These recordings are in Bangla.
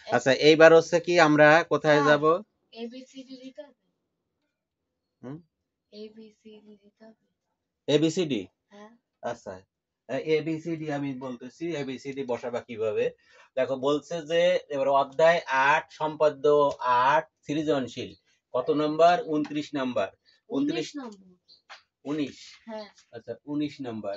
আচ্ছা এইবার হচ্ছে কি আমরা কোথায় যাব? এবিসিডি দিতে হবে। হুম, এবিসিডি দিতে হবে। এবিসিডি। হ্যাঁ। আচ্ছা, এবিসিডি আমি বলতেছি, এবিসিডি বসাবা কিভাবে। দেখো বলছে যে এবার অধ্যায় 8 সম্পাদ্য 8 সৃজনশীল কত নম্বর? 29 নম্বর। 19 29 নম্বর। 19। হ্যাঁ। আচ্ছা 19 নম্বর।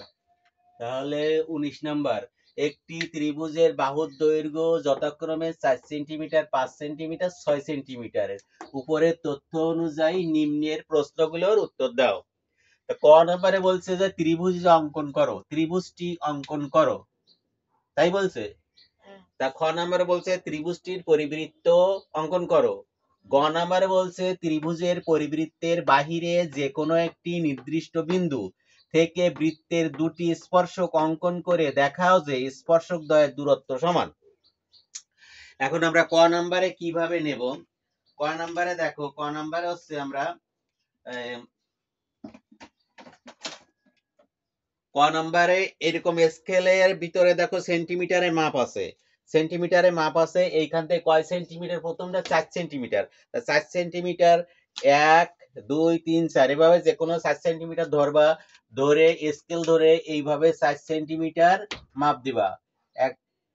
তাহলে 19 নাম্বার, একটি ত্রিভুজের বাহুর দৈর্ঘ্য যথাক্রমে 4 সেন্টিমিটার, 5 সেন্টিমিটার, 6 সেন্টিমিটারের। উপরের তথ্য অনুযায়ী নিম্নের প্রশ্নগুলোর উত্তর দাও। তা ক নম্বরে বলছে যে ত্রিভুজ অঙ্কন করো, ত্রিভুজটি অঙ্কন করো, তাই বলছে। হ্যাঁ। তা খ নম্বরে বলছে ত্রিভুজটির পরিবৃত্ত অঙ্কন করো। গ নম্বরে বলছে ত্রিভুজের পরিবৃত্তের বাহিরে যে কোনো একটি নির্দিষ্ট বিন্দু থেকে বৃত্তের দুটি স্পর্শক অঙ্কন করে দেখাও যে স্পর্শক দ্বয়ের দূরত্ব সমান। এখন আমরা ক নম্বরে কিভাবে নেব? ক নম্বরে দেখো, ক নম্বরে হচ্ছে আমরা ক নম্বরে এরকম স্কেলের ভিতরে দেখো সেন্টিমিটারে মাপ আছে, সেন্টিমিটারে মাপ আছে। এইখান থেকে কয় সেন্টিমিটার? প্রথমটা 4 সেন্টিমিটার। 4 সেন্টিমিটার 1 2 3 4 এভাবে যে কোনো 4 সেন্টিমিটার ধরবা, ধরে স্কেল ধরে এইভাবে 4 সেন্টিমিটার মাপ দিবা। এক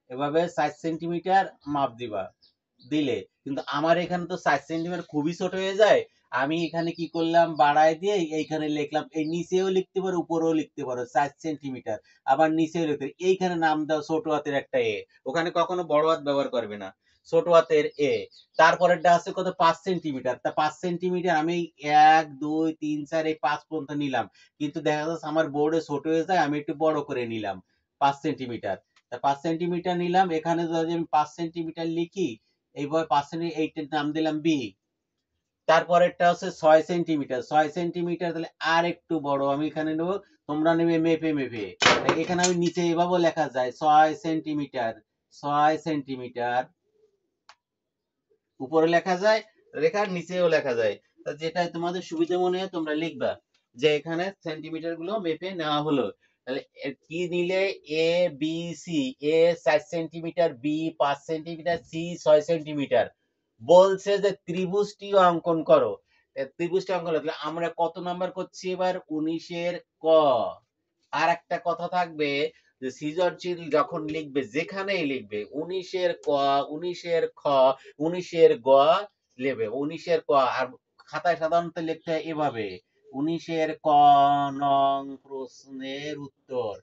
এভাবে 4 সেন্টিমিটার মাপ দিবা, দিলে কিন্তু আমার এখানে তো 4 সেন্টিমিটার খুবই ছোট হয়ে যায়। আমি এখানে কি করলাম, বাড়ায় দিয়ে এইখানে লিখলাম, এই নিচেও লিখতে পারো উপরেও লিখতে পারো 4 সেন্টিমিটার, আবার নিচেও লিখতে এইখানে নাম দাও ছোট হাতের একটা এ, ওখানে কখনো বড় হাত ব্যবহার করবে না, ছোট হাতের এ। তারপরেরটা আছে কত? 5 সেন্টিমিটার। তা 5 সেন্টিমিটার আমি 1 2 3 4 এই 5 পর্যন্ত নিলাম, কিন্তু দেখা যাচ্ছে আমার বোর্ডে ছোট হয়ে যায়, আমি একটু বড় করে নিলাম 5 সেন্টিমিটার। তা 5 সেন্টিমিটার নিলাম, এখানে যদি আমি 5 সেন্টিমিটার লিখি, এইভাবে 5 সেন্টিমিটার এইটার নাম দিলাম বি। তারপরেরটা হচ্ছে 6 সেন্টিমিটার, 6 সেন্টিমিটার তাহলে আর একটু বড় আমি এখানে নেব, তোমরা নেবে মেপে মেপে। এখানে আমি নিচে এভাবে লেখা যায় 6 সেন্টিমিটার, 6 সেন্টিমিটার উপরে লেখা যায়, লেখার নিচেও লেখা যায়। যেটা তোমাদের সুবিধা মনে হয় তোমরা লিখবা যে এখানে সেন্টিমিটার গুলো মেপে নেওয়া হলো। তাহলে কি নিলে? A B C, A 4 centimetre, B 5 centimetre, C 6 centimetre. বলছে যে ত্রিভুজটি অঙ্কন করো। ত্রিভুজটি অঙ্কন করলে আমরা কত নাম্বার করছি এবার? 19 এর ক। আর একটা কথা থাকবে যে সৃজনশীল যখন লিখবে, যেখানেই লিখবে 19 এর ক, 19 এর খ, 19 এর গ লিখবে, 19 এর ক। আর খাতায় সাধারণত লিখতে হয় এভাবে, 19 এর ক নং প্রশ্নের উত্তর,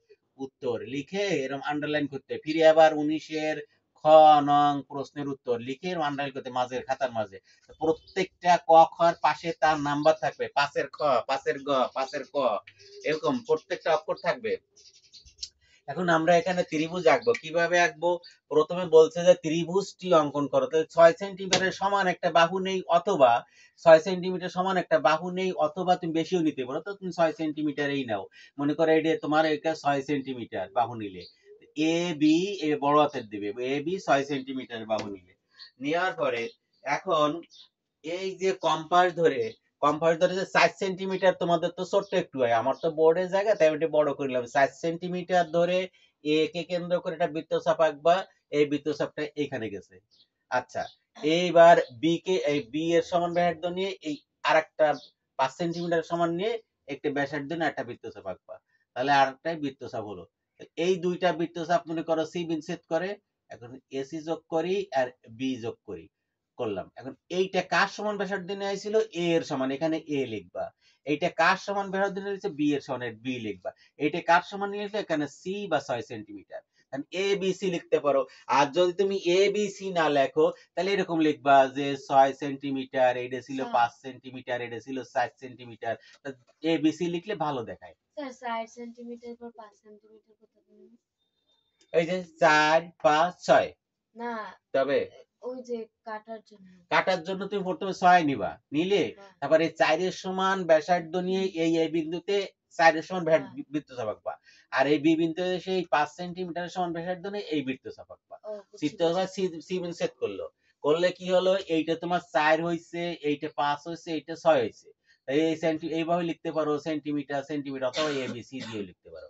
উত্তর লিখে এরকম আন্ডারলাইন করতে, ফিরে আবার 19 এর খ নং প্রশ্নের উত্তর লিখে আন্ডারলাইন করতে মাঝের খাতার মাঝে। প্রত্যেকটা ক খর পাশে তার নাম্বার থাকবে, 5 এর খ, 5 এর গ, 5 এর ক, এরকম প্রত্যেকটা অক্ষর থাকবে। এখন আমরা এখানে ত্রিভুজ আঁকবো, কিভাবে আঁকবো? প্রথমে বলছে যে ত্রিভুজটি অঙ্কন করো, তাহলে 6 সেন্টিমিটারের সমান একটা বাহু নেই, অথবা 6 সেন্টিমিটার সমান একটা বাহু নেই, অথবা তুমি বেশিও নিতে পারো, তো তুমি 6 সেন্টিমিটারেই নাও। মনে করো এটা তোমার এটা 6 সেন্টিমিটার বাহু নিলে, এ বি এ বড় হাতের দিবে, এ বি 6 সেন্টিমিটার বাহু নিলে, নেওয়ার পরে এখন এই যে কম্পাস ধরে, কম্পাস ধরে যে 4 সেন্টিমিটার, তোমাদের তো ছোট্ট একটু হয়, আমার তো বোর্ডের জায়গা তাই ওটা বড় করলাম, 4 সেন্টিমিটার ধরে এ কে কেন্দ্র করে একটা বৃত্তচাপ আঁকবা, এই বৃত্তচাপটা এখানে গেছে। আচ্ছা এইবার বি কে, এই বি এর সমান ব্যাসার্ধ নিয়ে এই আরেকটা 5 সেন্টিমিটার সমান নিয়ে একটা ব্যাসার্ধ নিয়ে একটা বৃত্তচাপ আঁকবা, তাহলে আরেকটাই বৃত্তচাপ হলো। এই দুইটা বৃত্তচাপ মনে করো সি বিচ্ছেদ করে, এখন এসি যোগ করি আর বি যোগ করি, করলাম। এখন এইটা কার সমান ব্যাসার্ধ নেওয়া হয়েছিল? এ এর সমান, এখানে এ লিখবা। এইটা কার সমান ব্যাসার্ধ নেওয়া হয়েছে? বি এর সমান, বি লিখবা। এইটা কার সমান নিয়েছে? এখানে সি বা 6 সেন্টিমিটার, এ বি সি লিখতে পারো। আর যদি তুমি এ বি সি না লেখো, তাহলে এরকম লিখবা যে 6 সেন্টিমিটার, এটা ছিল 5 সেন্টিমিটার, এটা ছিল 4 সেন্টিমিটার। এ বি সি লিখলে ভালো দেখায়। স্যার 4 সেন্টিমিটার পর 5 সেন্টিমিটার কত দিন? এই যে 4 5 6। না, তবে ওই যে কাটার জন্য। কাটার জন্য তুমি প্রথমে 6 নিবা, নিলে তারপরে 4 এর সমান ব্যাসার্ধ নিয়ে এই এই বিন্দুতে 4 এর সমান বৃত্তচাপ আঁকবা, আর এই বি বিন্দুতে সেই 5 সেন্টিমিটার সমান ব্যাসার্ধ নিয়ে এই বৃত্তচাপ আঁকবা। চিত্রটা সি বিচ্ছেদ করলো, করলে কি হলো? এইটা তোমার 4 হইছে, এইটা 5 হইছে, এইটা 6 হইছে। এই এইভাবে লিখতে পারো সেন্টিমিটার সেন্টিমিটার, অথবা এবিসি দিয়ে লিখতে পারো।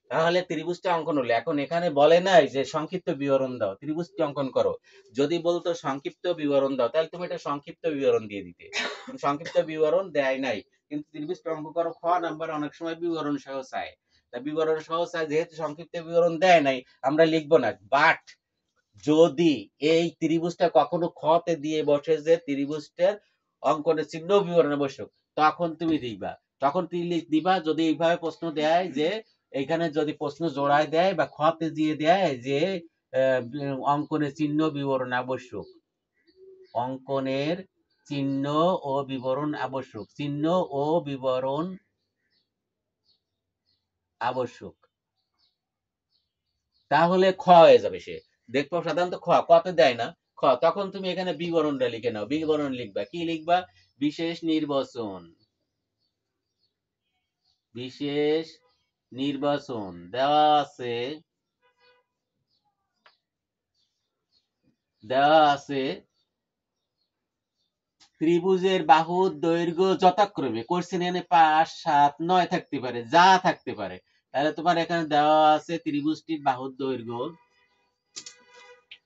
তাহলে ত্রিভুজটা অঙ্কন হলো। এখন এখানে বলে নাই যে সংক্ষিপ্ত বিবরণ দাও, ত্রিভুজটি অঙ্কন করো। যদি বলতো সংক্ষিপ্ত বিবরণ দাও তাহলে তুমি এটা সংক্ষিপ্ত বিবরণ দিয়ে দিতে, কিন্তু সংক্ষিপ্ত বিবরণ দেয় নাই। কিন্তু ত্রিভুজটা অঙ্কন করো, খ নাম্বার অনেক সময় বিবরণ সহ চায়। তা বিবরণ সহ চায়, যেহেতু সংক্ষিপ্ত বিবরণ দেয় নাই আমরা লিখবো না। বাট যদি এই ত্রিভুজটা কখনো খতে দিয়ে বসে যে ত্রিভুজটার অঙ্কনের চিহ্ন বিবরণ আবশ্যক, তখন তুমি দিবা, তখন তুমি দিবা। যদি এইভাবে প্রশ্ন দেয় যে এখানে যদি প্রশ্ন জোড়ায় দেয় বা খতে দিয়ে দেয় যে অঙ্কনের চিহ্ন বিবরণ আবশ্যক, অঙ্কনের চিহ্ন ও বিবরণ আবশ্যক, চিহ্ন ও বিবরণ আবশ্যক, তাহলে খ হয়ে যাবে। সে দেখবো সাধারণত কতে দেয় না খ, তখন তুমি এখানে বিবরণটা লিখে নাও। বিবরণ লিখবা, কি লিখবা? বিশেষ নির্বাচন, বিশেষ নির্বাচন দেওয়া আছে, দেওয়া আছে ত্রিভুজের বাহুর দৈর্ঘ্য যথাক্রমে, কোশ্চেন এনে 5, 7, 9 থাকতে পারে, যা থাকতে পারে। তাহলে তোমার এখানে দেওয়া আছে ত্রিভুজটির বাহুর দৈর্ঘ্য,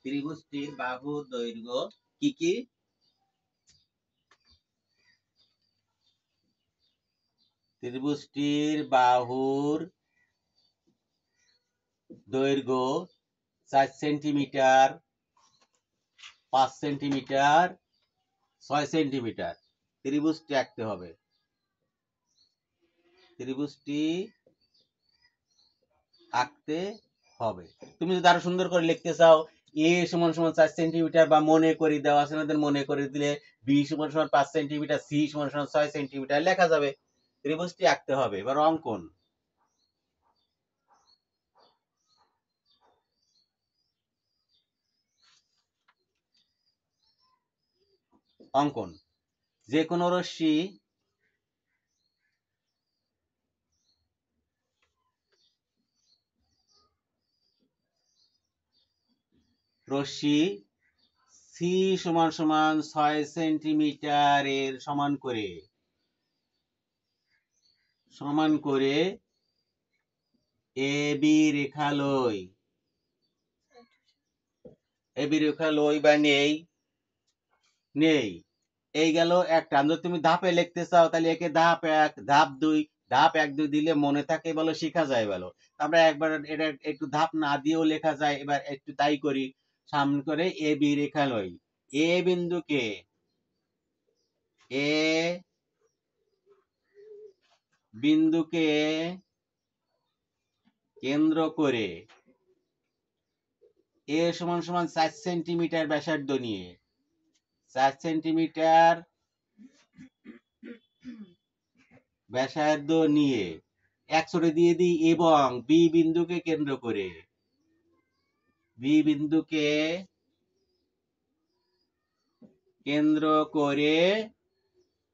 ত্রিভুজটির বাহুর দৈর্ঘ্য কি কি? ত্রিভুজটির বাহুর দৈর্ঘ্য 4 সেন্টিমিটার, 5 সেন্টিমিটার, 6 সেন্টিমিটার। ত্রিভুজটি আঁকতে হবে, ত্রিভুজটি আঁকতে হবে। তুমি যদি আরো সুন্দর করে লিখতে চাও, এ সমান সমান 4 সেন্টিমিটার, বা মনে করে দেওয়া আছে না, মনে করে দিলে বি সমান সমান 5 সেন্টিমিটার, সি সমান সমান 6 সেন্টিমিটার লেখা যাবে। ত্রিভুজটি আঁকতে হবে। এবার অঙ্কন, অঙ্কন যে কোনো রশ্মি, রশ্মি সি সমান সমান 6 সেন্টিমিটারের সমান করে এ বি রেখা লই, এ বি রেখা লই বা নেই, নেই। এই গেল একটা। যদি তুমি ধাপে লিখতে চাও তাহলে একে ধাপ 1, ধাপ 2, ধাপ 1, 2 দিলে মনে থাকে, বলো শেখা যায়। বলো আমরা একবার এটা একটু ধাপ না দিয়েও লেখা যায়। এবার একটু তাই করি, সামনে করে এ বি রেখা লই, এ বিন্দুকে, এ বিন্দুকে কেন্দ্র করে এ সমান সমান 4 সেন্টিমিটার ব্যাসার্ধ নিয়ে, 4 সেন্টিমিটার ব্যাসার্ধ নিয়ে 100 দিয়ে দিই, এবং বি বিন্দুকে কেন্দ্র করে, বি বিন্দুকে কেন্দ্র করে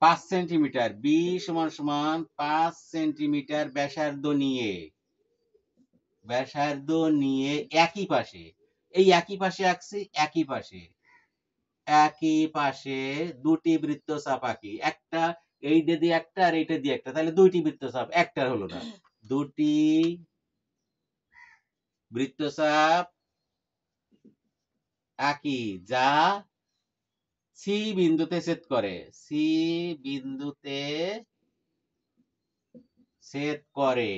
5 সেন্টিমিটার, বি সমান সমান 5 সেন্টিমিটার ব্যাসার্ধ নিয়ে, ব্যাসার্ধ নিয়ে একই পাশে, এই একই পাশে আঁকছি, একই পাশে, একই পাশে দুটি বৃত্তচাপ আঁকি। একটা এইটা দিয়ে একটা আর এইটা দিয়ে একটা, তাহলে দুইটি বৃত্তচাপ, একটা হলো না, দুটি বৃত্তচাপ আঁকি যা সি বিন্দুতে ছেদ করে, সি বিন্দুতে ছেদ করে।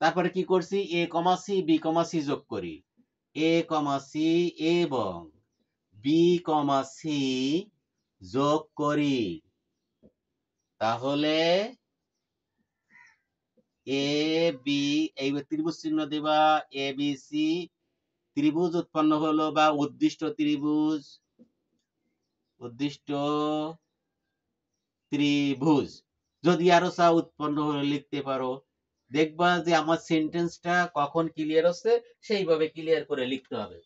তারপরে কি করছি? এ কমা সি, বি কমা সি যোগ করি, এ কমা সি এবং বি কমা সি যোগ করি। তাহলে এ বি, এই ত্রিভুজ চিহ্ন দিবা, এ বি সি ত্রিভুজ উৎপন্ন হলো, বা উদ্দিষ্ট ত্রিভুজ, উদ্দিষ্ট ত্রিভুজ। যদি আরো চা উৎপন্ন হলে লিখতে পারো। দেখবা যে আমার সেন্টেন্সটা কখন ক্লিয়ার হচ্ছে, সেইভাবে ক্লিয়ার করে লিখতে হবে।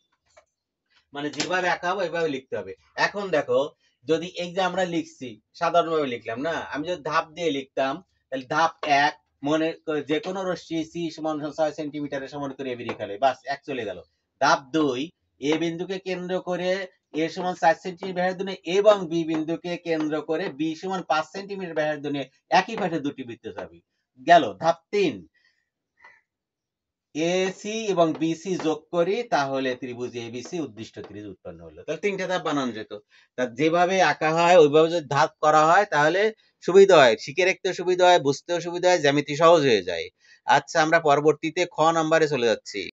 মানে যেভাবে আঁকা হবে ওইভাবে লিখতে হবে। এখন দেখো, যদি এই যে আমরা লিখছি সাধারণভাবে লিখলাম না, আমি যদি ধাপ দিয়ে লিখতাম তাহলে ধাপ 1, মনে করে যে কোনো রশ্মি সি সমান 6 সেন্টিমিটারের সমান করে এবি রেখা লই, বাস 1 চলে গেল। ধাপ 2, এ বিন্দুকে কেন্দ্র করে এ সমান 4 সেন্টিমিটার ব্যাসার্ধ নিয়ে, এবং বি বিন্দুকে কেন্দ্র করে বি সমান 5 সেন্টিমিটার ব্যাসার্ধ নিয়ে একই পাশে দুটি বৃত্ত চাপি। গেল ধাপ 3, এসি এবং বিসি যোগ করি তাহলে ত্রিভুজ এবিসি উদ্দিষ্ট ত্রিভুজ উৎপন্ন হলো। তাহলে ৩ টা ধাপ বানানো যেত। তা যেভাবে আঁকা হয় ওইভাবে যদি ধাপ করা হয় তাহলে সুবিধা হয়। শিখে রাখতেও সুবিধা হয়, বুঝতেও সুবিধা হয়, জ্যামিতি সহজ হয়ে যায়। আচ্ছা আমরা পরবর্তীতে খ নাম্বারে চলে যাচ্ছি।